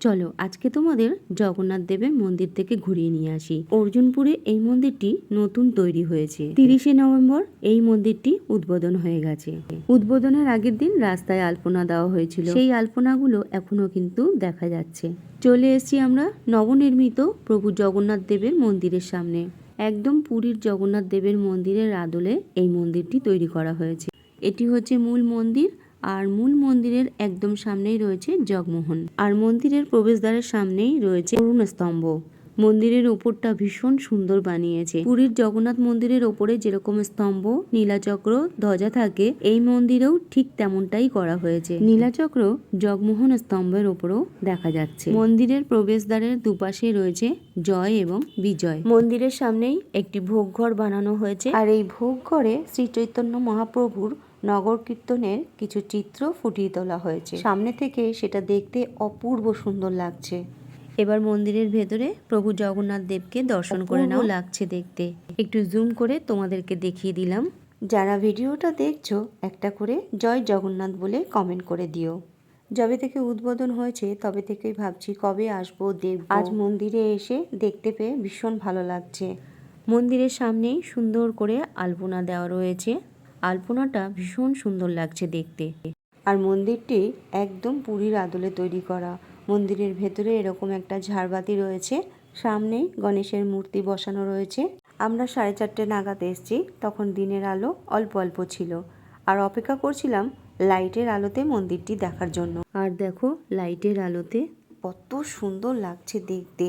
চলো আজকে তোমাদের জগন্নাথ দেবের মন্দির থেকে ঘুরিয়ে নিয়ে আসি। অর্জুনপুরে এই মন্দিরটি নতুন তৈরি হয়েছে। 30শে নভেম্বর এই মন্দিরটি উদ্বোধন হয়ে গেছে। উদ্বোধনের আগের দিন রাস্তায় আলপনা দেওয়া হয়েছিল, সেই আলপনাগুলো এখনো কিন্তু দেখা যাচ্ছে। চলে এসেছি আমরা নবনির্মিত প্রভু জগন্নাথ দেবের মন্দিরের সামনে। একদম পুরীর জগন্নাথ দেবের মন্দিরের আদলে এই মন্দিরটি তৈরি করা হয়েছে। এটি হচ্ছে মূল মন্দির, আর মূল মন্দিরের একদম সামনেই রয়েছে জগমোহন, আর মন্দিরের প্রবেশদ্বারের সামনেই রয়েছে অরুণ স্তম্ভ। মন্দিরের ওপরটা ভীষণ সুন্দর বানিয়েছে। পুরীর জগন্নাথ মন্দিরের ওপরে যেরকম স্তম্ভ, নীলাচক্র, ধ্বজা থাকে, এই মন্দিরেও ঠিক তেমনটাই করা হয়েছে। নীলাচক্র জগমোহন স্তম্ভের ওপরেও দেখা যাচ্ছে। মন্দিরের প্রবেশদ্বারের দুপাশে রয়েছে জয় এবং বিজয়। মন্দিরের সামনেই একটি ভোগঘর বানানো হয়েছে, আর এই ভোগঘরে শ্রী চৈতন্য মহাপ্রভুর নগর কীর্তনের কিছু চিত্র ফুটিয়ে তোলা হয়েছে। সামনে থেকে সেটা দেখতে অপূর্ব সুন্দর লাগছে। এবার মন্দিরের ভেতরে প্রভু জগন্নাথ দেবকে দর্শন করে নাও, লাগছে দেখতে। একটু জুম করে তোমাদেরকে দেখিয়ে দিলাম। যারা ভিডিওটা দেখছো একটা করে জয় জগন্নাথ বলে কমেন্ট করে দিও। যবে থেকে উদ্বোধন হয়েছে তবে থেকেই ভাবছি কবে আসবো দেখব। আজ মন্দিরে এসে দেখতে পেয়ে ভীষণ ভালো লাগছে। মন্দিরের সামনেই সুন্দর করে আলপনা দেওয়া রয়েছে। আলপনাটা ভীষণ সুন্দর লাগছে দেখতে। আর মন্দিরটি একদম পুরীর আদলে তৈরি করা। মন্দিরের ভেতরে এরকম একটা ঝাড়বাতি রয়েছে, সামনেই গণেশের মূর্তি বসানো রয়েছে। আমরা 4:30 নাগাদ এসেছি, তখন দিনের আলো অল্প অল্প ছিল, আর অপেক্ষা করছিলাম লাইটের আলোতে মন্দিরটি দেখার জন্য। আর দেখো লাইটের আলোতে কত সুন্দর লাগছে দেখতে।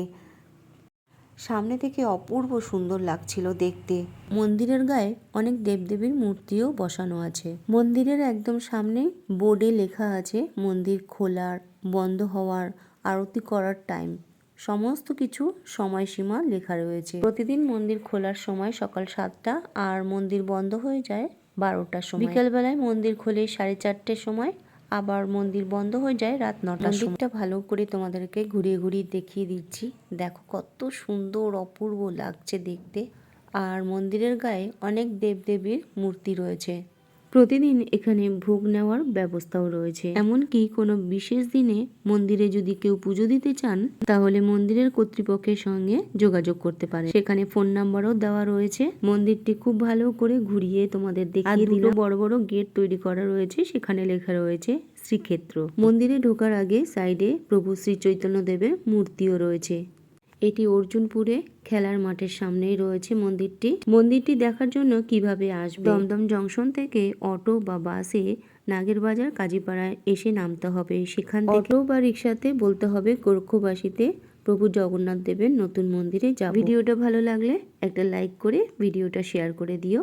সামনে থেকে অপূর্ব সুন্দর লাগছিল দেখতে। মন্দিরের গায়ে অনেক দেবদেবীর মূর্তিও বসানো আছে। মন্দিরের একদম সামনে বোর্ডে লেখা আছে মন্দির খোলার, বন্ধ হওয়ার, আরতি করার টাইম, সমস্ত কিছু সময়সীমা লেখা রয়েছে। প্রতিদিন মন্দির খোলার সময় সকাল 7টা, আর মন্দির বন্ধ হয়ে যায় 12টার সময়। বিকেলবেলায় মন্দির খোলে 4:30টার সময়, আবার মন্দির বন্ধ হয়ে যায় রাত 9টার সময়। মন্দিরটা ভালো করে তোমাদেরকে ঘুরিয়ে ঘুরিয়ে দেখিয়ে দিচ্ছি। দেখো কত সুন্দর অপূর্ব লাগছে দেখতে। আর মন্দিরের গায়ে অনেক দেবদেবীর মূর্তি রয়েছে। প্রতিদিন এখানে ভোগ নেওয়ার ব্যবস্থাও রয়েছে। এমনকি কোনো বিশেষ দিনে মন্দিরে যদি কেউ পুজো দিতে চান, তাহলে মন্দিরের কর্তৃপক্ষের সঙ্গে যোগাযোগ করতে পারে। সেখানে ফোন নাম্বারও দেওয়া রয়েছে। মন্দিরটি খুব ভালো করে ঘুরিয়ে তোমাদের দেখিয়ে দিলাম। বড় বড় গেট তৈরি করা রয়েছে, সেখানে লেখা রয়েছে শ্রীক্ষেত্র। মন্দিরে ঢোকার আগে সাইডে প্রভু শ্রী চৈতন্য দেবের মূর্তিও রয়েছে। এটি অর্জুনপুরে খেলার মাঠের সামনেই রয়েছে মন্দিরটি। মন্দিরটি দেখার জন্য কিভাবে আসবে? দমদম জংশন থেকে অটো বা বাসে নাগেরবাজার কাজীপাড়ায় এসে নামতে হবে। সেখান থেকে অটো বা রিক্সাতে বলতে হবে গোরক্ষবাসীতে প্রভু জগন্নাথ দেবের নতুন মন্দিরে যাব। ভিডিওটা ভালো লাগলে একটা লাইক করে ভিডিওটা শেয়ার করে দিও।